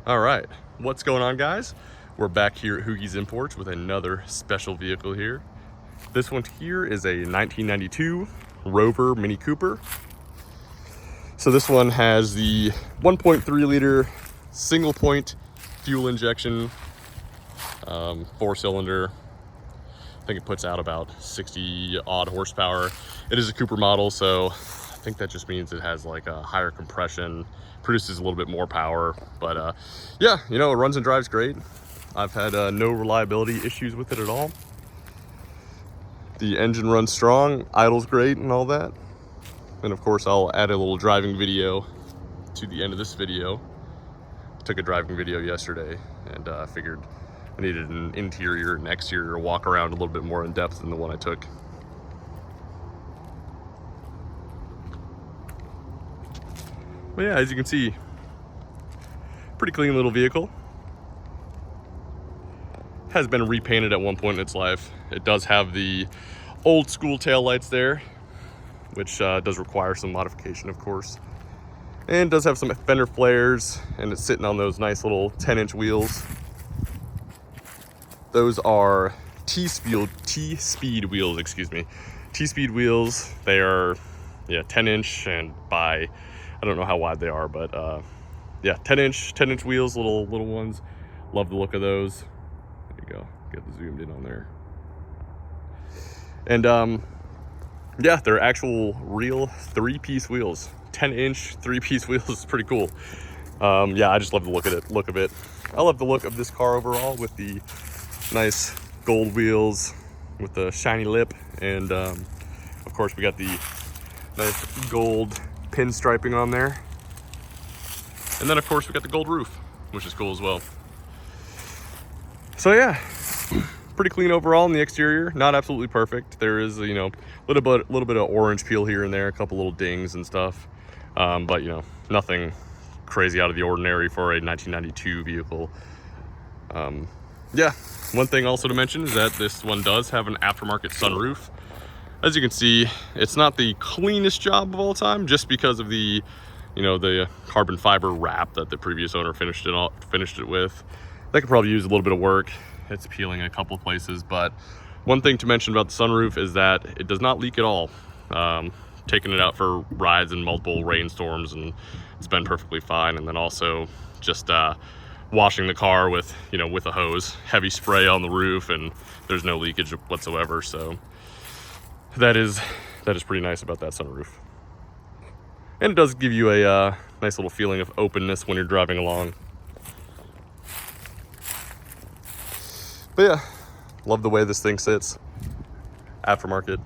All right, what's going on, guys? We're back here at Hoogie's Imports with another special vehicle here. This one here is a 1992 Rover Mini Cooper. So this one has the 1.3 liter single point fuel injection, 4-cylinder. I think it puts out about 60 odd horsepower. It is a Cooper model, so I think that just means it has like a higher compression, produces a little bit more power. But yeah, you know, it runs and drives great. I've had no reliability issues with it at all. The engine runs strong, idles great and all that. And of course, I'll add a little driving video to the end of this video. I took a driving video yesterday and figured I needed an interior and exterior walk around a little bit more in depth than the one I took. But yeah, as you can see, pretty clean little vehicle. Has been repainted at one point in its life. It does have the old school taillights there, which does require some modification, of course. And does have some fender flares, and it's sitting on those nice little 10-inch wheels. Those are T-speed wheels, excuse me. T-speed wheels. They are, 10-inch, and by, I don't know how wide they are, but yeah, 10-inch wheels, little ones. Love the look of those. There you go. Get the zoomed in on there. And yeah, they're actual real 3-piece wheels. 10-inch 3-piece wheels is pretty cool. Yeah, I just love the look of it. I love the look of this car overall, with the nice gold wheels with the shiny lip, and of course we got the nice gold pinstriping on there, and then of course we got the gold roof, which is cool as well. So yeah, pretty clean overall in the exterior. Not absolutely perfect. There is, you know, a little bit of orange peel here and there, a couple little dings and stuff, but you know, nothing crazy out of the ordinary for a 1992 vehicle. Yeah, one thing also to mention is that this one does have an aftermarket sunroof. As you can see, it's not the cleanest job of all time, just because of the, you know, the carbon fiber wrap that the previous owner finished it with. That could probably use a little bit of work. It's peeling in a couple of places, but one thing to mention about the sunroof is that it does not leak at all. Taking it out for rides in multiple rainstorms, and it's been perfectly fine. And then also just washing the car with, you know, with a hose, heavy spray on the roof, and there's no leakage whatsoever. So that is pretty nice about that sunroof. And it does give you a nice little feeling of openness when you're driving along. But yeah, love the way this thing sits. Aftermarket,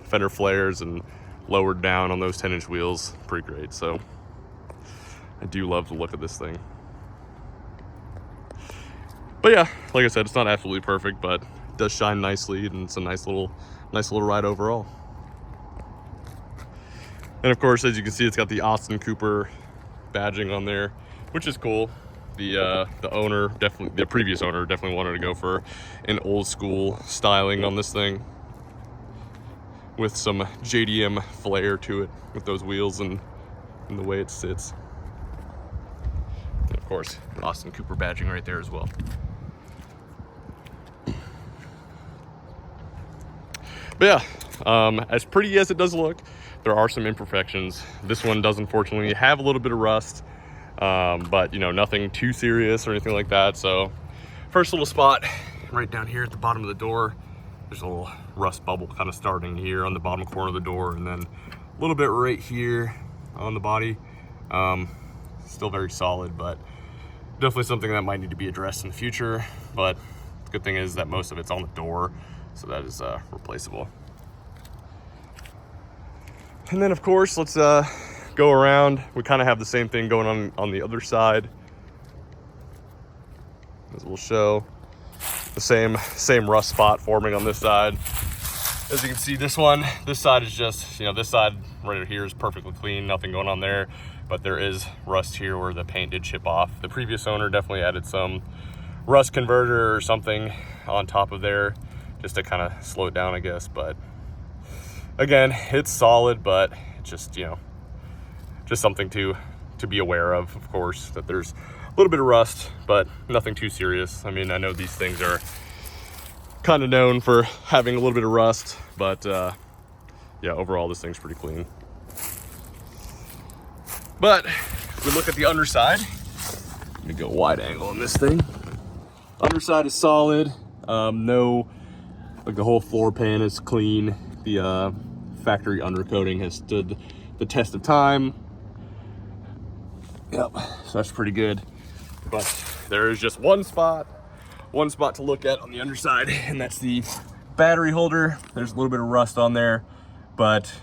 fender flares, and lowered down on those 10-inch wheels. Pretty great. So I do love the look of this thing. But yeah, like I said, it's not absolutely perfect, but it does shine nicely, and it's a nice little ride overall. And of course, as you can see, it's got the Austin Cooper badging on there, which is cool. The owner, the previous owner, definitely wanted to go for an old school styling on this thing, with some JDM flair to it, with those wheels and the way it sits. And of course, Austin Cooper badging right there as well. But yeah, as pretty as it does look, there are some imperfections. This one does unfortunately have a little bit of rust, but you know, nothing too serious or anything like that. So first little spot right down here at the bottom of the door, there's a little rust bubble kind of starting here on the bottom corner of the door, and then a little bit right here on the body. Still very solid, but definitely something that might need to be addressed in the future. But the good thing is that most of it's on the door, so that is replaceable. And then of course, let's go around. We kind of have the same thing going on the other side, as we'll show. The same rust spot forming on this side. As you can see, this side is just, you know, this side right here is perfectly clean, nothing going on there, but there is rust here where the paint did chip off. The previous owner definitely added some rust converter or something on top of there just to kind of slow it down, I guess. But again, it's solid, but it's just, you know, just something to to be aware of course, that there's a little bit of rust, but nothing too serious. I mean, I know these things are kind of known for having a little bit of rust, but yeah, overall this thing's pretty clean. But if we look at the underside, let me go wide angle on this thing. Underside is solid. No, like the whole floor pan is clean. The factory undercoating has stood the test of time. Yep, so that's pretty good. But there is just one spot to look at on the underside, and that's the battery holder. There's a little bit of rust on there, but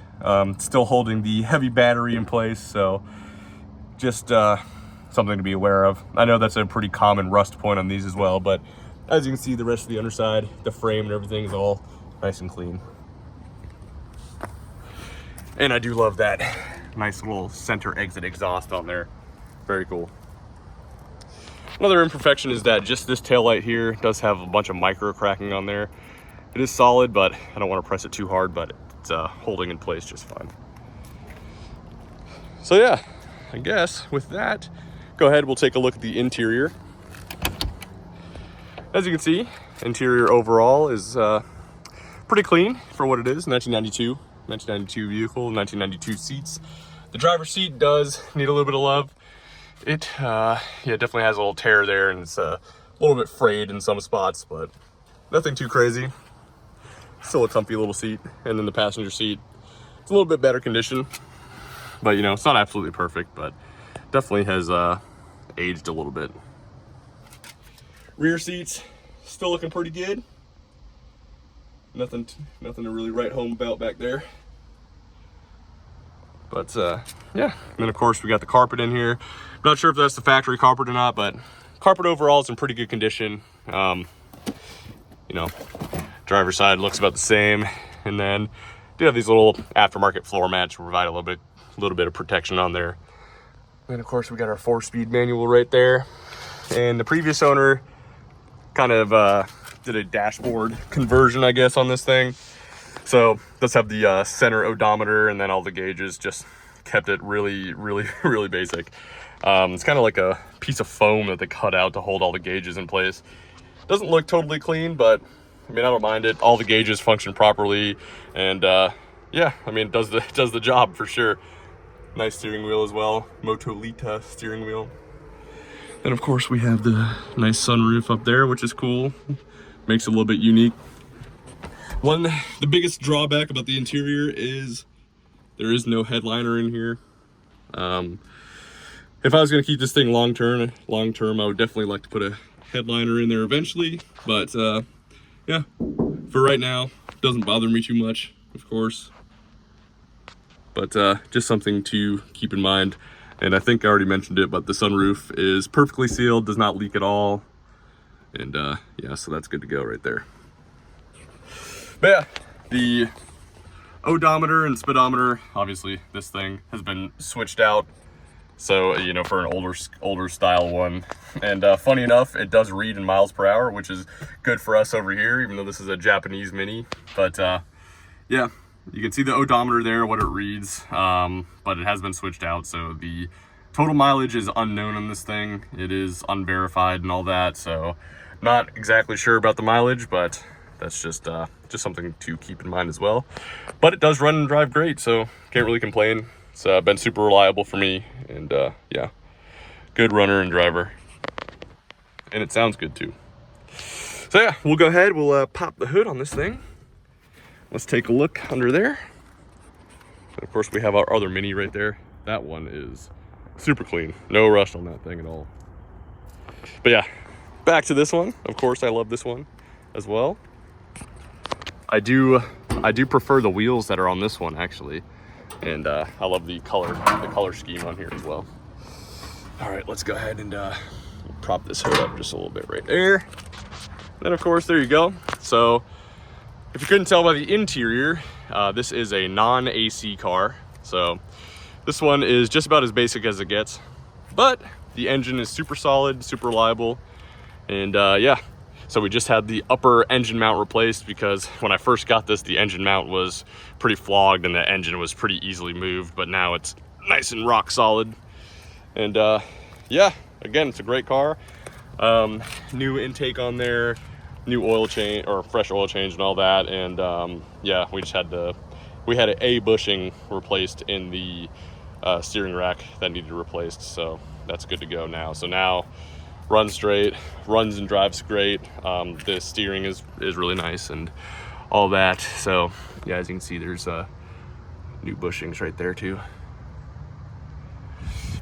still holding the heavy battery in place, so just something to be aware of. I know that's a pretty common rust point on these as well, but as you can see, the rest of the underside, the frame and everything is all nice and clean. And I do love that nice little center exit exhaust on there. Very cool. Another imperfection is that just this taillight here does have a bunch of micro cracking on there. It is solid, but I don't want to press it too hard, but it's holding in place just fine. So yeah, I guess with that, go ahead, we'll take a look at the interior. As you can see, interior overall is pretty clean for what it is. 1992 vehicle, 1992 seats. The driver's seat does need a little bit of love. It yeah, definitely has a little tear there, and it's a little bit frayed in some spots, but nothing too crazy. Still a comfy little seat. And then the passenger seat, it's a little bit better condition, but you know, it's not absolutely perfect, but definitely has aged a little bit. Rear seats still looking pretty good. Nothing to really write home about back there. But yeah, and then of course we got the carpet in here. I'm not sure if that's the factory carpet or not, but carpet overall is in pretty good condition. You know, driver's side looks about the same, and then do have these little aftermarket floor mats to provide a little bit of protection on there. And of course we got our 4-speed manual right there. And the previous owner kind of did a dashboard conversion, I guess, on this thing. So let's have the center odometer, and then all the gauges, just kept it really basic. It's kind of like a piece of foam that they cut out to hold all the gauges in place. Doesn't look totally clean, but I mean, I don't mind it. All the gauges function properly, and yeah, I mean, it does the job for sure. Nice steering wheel as well, Motolita steering wheel. And of course we have the nice sunroof up there, which is cool. Makes it a little bit unique. The biggest drawback about the interior is there is no headliner in here. If I was gonna keep this thing long term, I would definitely like to put a headliner in there eventually. But yeah, for right now, it doesn't bother me too much, of course. But just something to keep in mind. And I think I already mentioned it, but the sunroof is perfectly sealed, does not leak at all. And yeah, so that's good to go right there. But yeah, the odometer and speedometer, obviously this thing has been switched out. So, you know, for an older style one. And funny enough, it does read in miles per hour, which is good for us over here, even though this is a Japanese Mini. But yeah, you can see the odometer there, what it reads, but it has been switched out. So the total mileage is unknown on this thing. It is unverified and all that. So not exactly sure about the mileage, but that's just something to keep in mind as well. But it does run and drive great, so can't really complain. It's been super reliable for me, and yeah, good runner and driver. And it sounds good too. So yeah, we'll go ahead, we'll pop the hood on this thing. Let's take a look under there. And of course we have our other Mini right there. That one is super clean. No rust on that thing at all. But yeah, back to this one. Of course, I love this one as well. I do prefer the wheels that are on this one, actually. And I love the color scheme on here as well. All right, let's go ahead and prop this hood up just a little bit right there. Then of course, there you go. So if you couldn't tell by the interior, this is a non-AC car. So this one is just about as basic as it gets, but the engine is super solid, super reliable. And yeah, so we just had the upper engine mount replaced, because when I first got this, the engine mount was pretty flogged and the engine was pretty easily moved, but now it's nice and rock solid. And yeah, again, it's a great car. New intake on there, new oil change, or fresh oil change and all that. And yeah, we just had a bushing replaced in the steering rack that needed replaced, so that's good to go now. So now runs straight, runs and drives great. The steering is really nice and all that. So yeah, as you can see, there's new bushings right there too.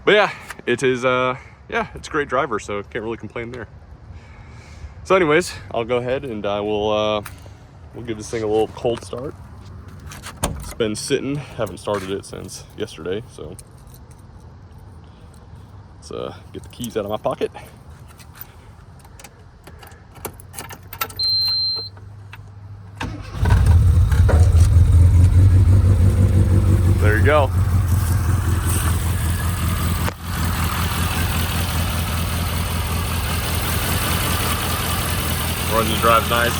But yeah, it is yeah, it's a great driver, so can't really complain there. So anyways, I'll go ahead and I will we'll give this thing a little cold start. It's been sitting, haven't started it since yesterday, so let's get the keys out of my pocket. There you go. Runs and drives nice.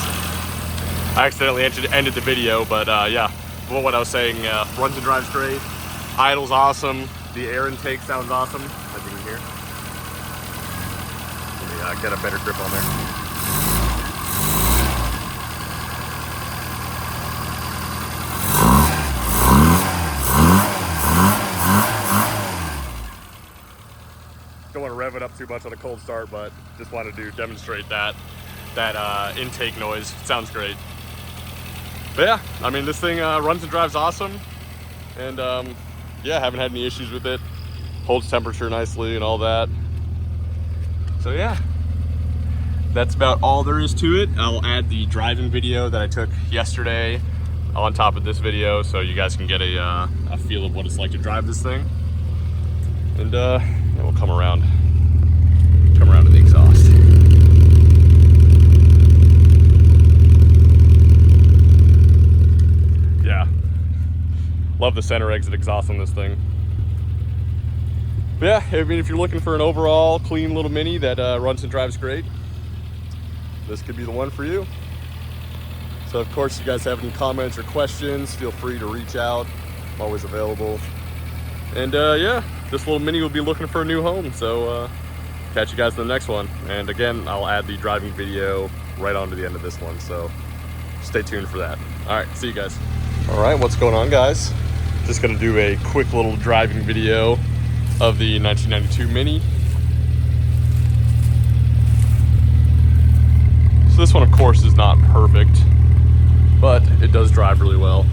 I accidentally ended the video, but yeah, well, what I was saying, runs and drives great. Idle's awesome. The air intake sounds awesome, as you can hear. Let me get a better grip on there. Don't want to rev it up too much on a cold start, but just wanted to demonstrate that intake noise. It sounds great. But yeah, I mean, this thing runs and drives awesome, and yeah, haven't had any issues with it. Holds temperature nicely and all that. So yeah, that's about all there is to it. I'll add the driving video that I took yesterday on top of this video, so you guys can get a feel of what it's like to drive this thing. And we'll come around to the exhaust. Yeah, love the center exit exhaust on this thing. But yeah, I mean, if you're looking for an overall clean little Mini that runs and drives great, this could be the one for you. So of course, if you guys have any comments or questions, feel free to reach out. I'm always available. And yeah, this little Mini will be looking for a new home, so catch you guys in the next one. And again, I'll add the driving video right onto the end of this one, so stay tuned for that. All right, see you guys. All right, what's going on, guys? Just gonna do a quick little driving video of the 1992 Mini. So this one, of course, is not perfect, but it does drive really well.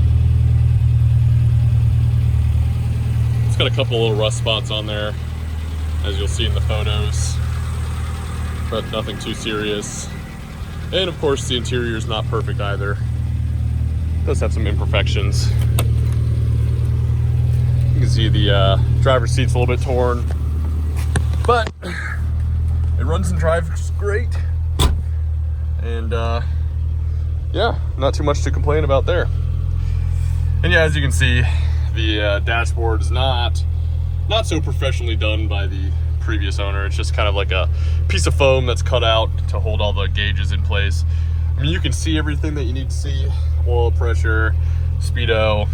It's got a couple little rust spots on there, as you'll see in the photos, but nothing too serious. And of course, the interior is not perfect either. It does have some imperfections. You can see the driver's seat's a little bit torn, but it runs and drives great. And yeah, not too much to complain about there. And yeah, as you can see, the dashboard is not so professionally done by the previous owner. It's just kind of like a piece of foam that's cut out to hold all the gauges in place. I mean, you can see everything that you need to see: oil pressure, speedo,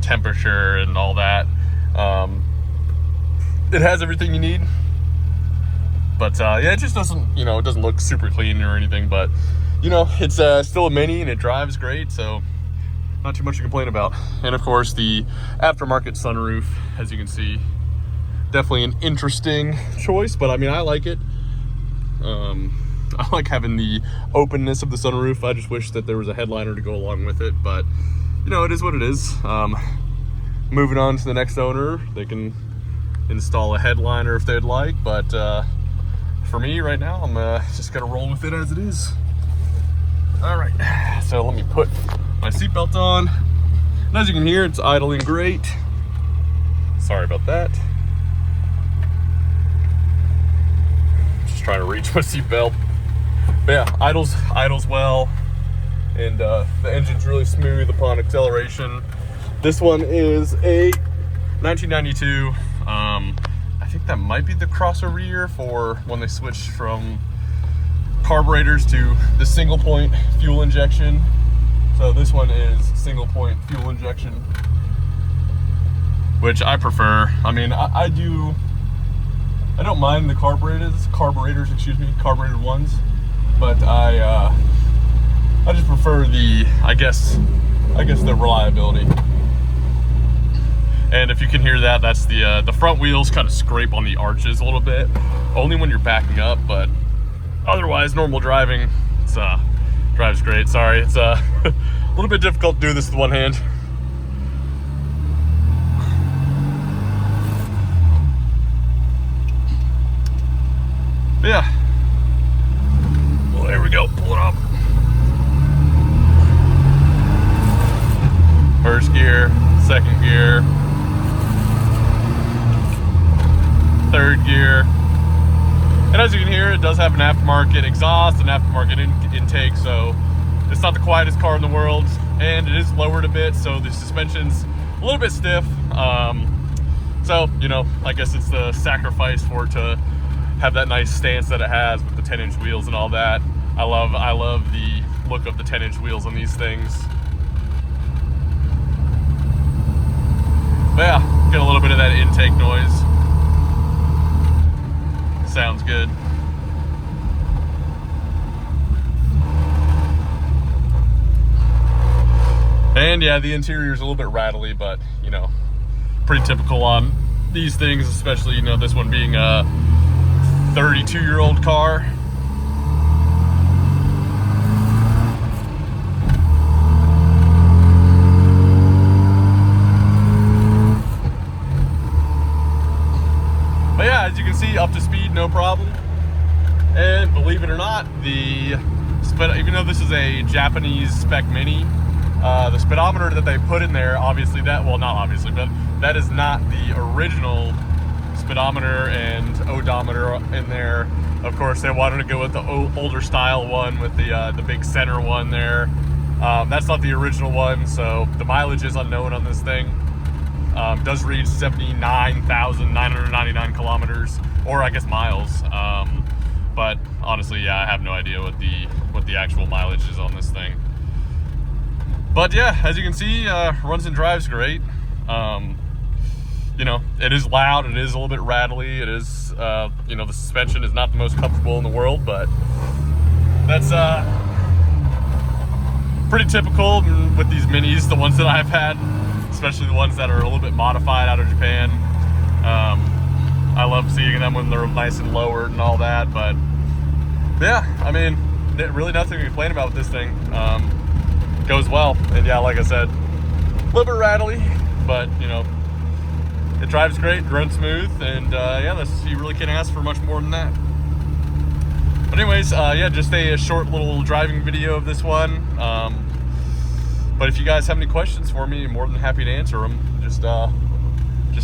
temperature, and all that. It has everything you need, but yeah, it just doesn't, it doesn't look super clean or anything, but it's still a Mini and it drives great, so not too much to complain about. And of course, the aftermarket sunroof, as you can see, definitely an interesting choice, but I mean, I like it. I like having the openness of the sunroof. I just wish that there was a headliner to go along with it, but it is what it is. Moving on to the next owner, they can install a headliner if they'd like, but for me right now, I'm just gonna roll with it as it is. All right, so let me put my seatbelt on. And as you can hear, it's idling great. Sorry about that. Just trying to reach my seatbelt. But yeah, idles well, and the engine's really smooth upon acceleration. This one is a 1992. I think that might be the crossover year for when they switched from carburetors to the single point fuel injection. So this one is single point fuel injection, which I prefer. I mean, I do I don't mind the carburetors, excuse me, carbureted ones, but I just prefer the, I guess the reliability. And if you can hear that, that's the front wheels kind of scrape on the arches a little bit, only when you're backing up, but otherwise normal driving, it's drives great. Sorry, it's a little bit difficult to do this with one hand. But yeah. Well, there we go. Pull it up. First gear, second gear, third gear. And as you can hear, it does have an aftermarket exhaust, an aftermarket intake, so it's not the quietest car in the world, and it is lowered a bit, so the suspension's a little bit stiff. So, you know, I guess it's the sacrifice for it to have that nice stance that it has with the 10-inch wheels and all that. I love the look of the 10-inch wheels on these things. But yeah, get a little bit of that intake noise. Sounds good. And yeah, the interior is a little bit rattly, but you know, pretty typical on these things, especially, you know, this one being a 32-year-old car. But yeah, as you can see, up to speed, no problem. And believe it or not, even though this is a Japanese spec Mini, the speedometer that they put in there, obviously that, well, not obviously, but that is not the original speedometer and odometer in there. Of course, they wanted to go with the older style one with the big center one there. That's not the original one, so the mileage is unknown on this thing. Does read 79,999 kilometers, or I guess miles. But honestly, yeah, I have no idea what the actual mileage is on this thing. But yeah, as you can see, runs and drives great. You know, it is loud, it is a little bit rattly, it is, you know, the suspension is not the most comfortable in the world, but that's pretty typical with these Minis, the ones that I've had, especially the ones that are a little bit modified out of Japan. I love seeing them when they're nice and lowered and all that, but yeah, I mean, really nothing to complain about with this thing. Goes well, and yeah, like I said, a little bit rattly, but you know, it drives great, runs smooth, and yeah, you really can't ask for much more than that. But anyways, yeah, just a short little driving video of this one. But if you guys have any questions for me, I'm more than happy to answer them. Just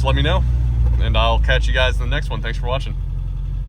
let me know, and I'll catch you guys in the next one. Thanks for watching.